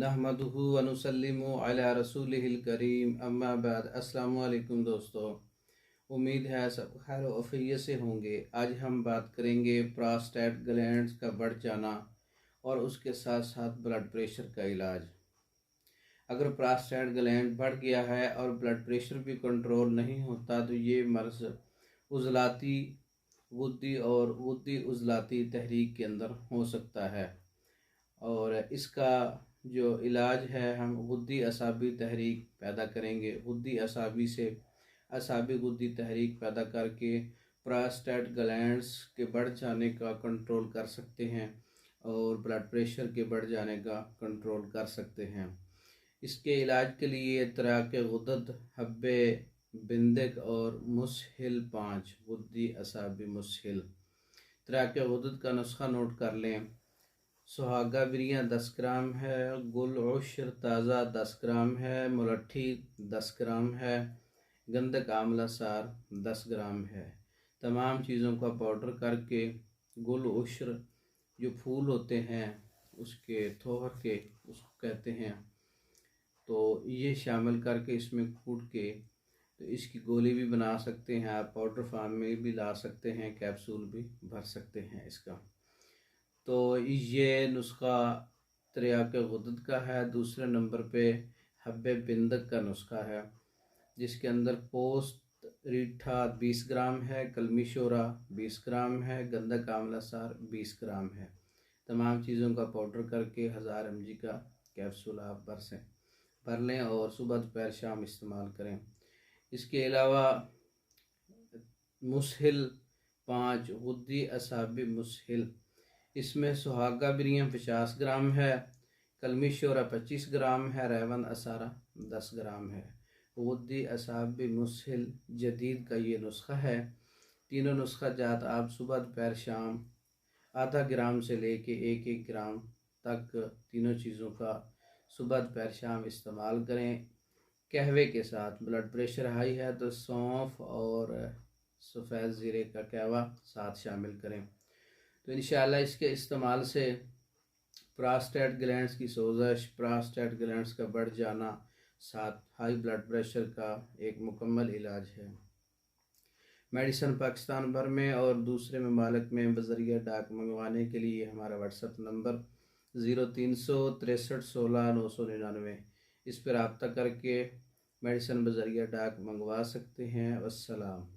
नहमदुहु व नुसल्लिमु अला रसूलिहिल करीम अम्मा बाद। अस्सलामु अलैकुम दोस्तों, उम्मीद है सब खैर वफ़ियत से होंगे। आज हम बात करेंगे प्रोस्टेट ग्लैंड्स का बढ़ जाना और उसके साथ साथ ब्लड प्रेशर का इलाज। अगर प्रोस्टेट ग्लैंड बढ़ गया है और ब्लड प्रेशर भी कंट्रोल नहीं होता तो ये मर्ज़ उज़लाती गुद्दी और गुद्दी उज़लाती तहरीक के अंदर हो सकता है। और इसका जो इलाज है, हम गुद्दी असाबी तहरीक पैदा करेंगे। गुद्दी असाबी से असाबी गुद्दी तहरीक पैदा करके प्रोस्टेट ग्लैंड्स के बढ़ जाने का कंट्रोल कर सकते हैं और ब्लड प्रेशर के बढ़ जाने का कंट्रोल कर सकते हैं। इसके इलाज के लिए तराक गुदद, हब्बे बिंदक और मुसहिल 5 गुद्दी असाबी मुसहिल। तराक गुदद का नुस्खा नोट कर लें। सुहागा बिरियाँ 10 ग्राम है, गुल उश्र ताज़ा 10 ग्राम है, मुलट्ठी 10 ग्राम है, गंधक आमला सार 10 ग्राम है। तमाम चीज़ों का पाउडर करके गुल उश्र जो फूल होते हैं उसके थोहर के उसको कहते हैं, तो ये शामिल करके इसमें कूट के तो इसकी गोली भी बना सकते हैं आप, पाउडर फार्म में भी ला सकते हैं, कैप्सूल भी भर सकते हैं इसका। तो ये नुस्खा तराक गुदद का है। दूसरे नंबर पे हब्बे बिंदक का नुस्खा है, जिसके अंदर पोस्त रीठा 20 ग्राम है, कलमी शोरा 20 ग्राम है, गंधक आमला सार 20 ग्राम है। तमाम चीज़ों का पाउडर करके 1000 mg का कैप्सूल आप भर लें और सुबह दोपहर शाम इस्तेमाल करें। इसके अलावा मुसहिल 5 गुद्दी असाबी मुसहिल, इसमें सुहागा बिरियाँ 50 ग्राम है, कलमी शोरा 25 ग्राम है, रेवन असारा 10 ग्राम है। गुद्दी असाबी मुसहिल जदीद का ये नुस्खा है। तीनों नुस्खा जात आप सुबह दोपहर शाम आधा ग्राम से लेके 1-1 ग्राम तक तीनों चीज़ों का सुबह दोपहर शाम इस्तेमाल करें। कहवे के साथ ब्लड प्रेशर हाई है तो सौंफ और सफ़ेद ज़ीरे का कहवा साथ शामिल करें। तो इंशाअल्लाह इसके इस्तेमाल से प्रोस्टेट ग्लैंड्स की सोजश, प्रोस्टेट ग्लैंड्स का बढ़ जाना, साथ हाई ब्लड प्रेशर का एक मुकम्मल इलाज है। मेडिसन पाकिस्तान भर में और दूसरे ममालिक में बज़रिया डाक मंगवाने के लिए हमारा व्हाट्सएप नंबर 0363 16 999 इस पर रब्ता करके मेडिसन बज़रिया डाक मंगवा सकते हैं। वस्सलाम।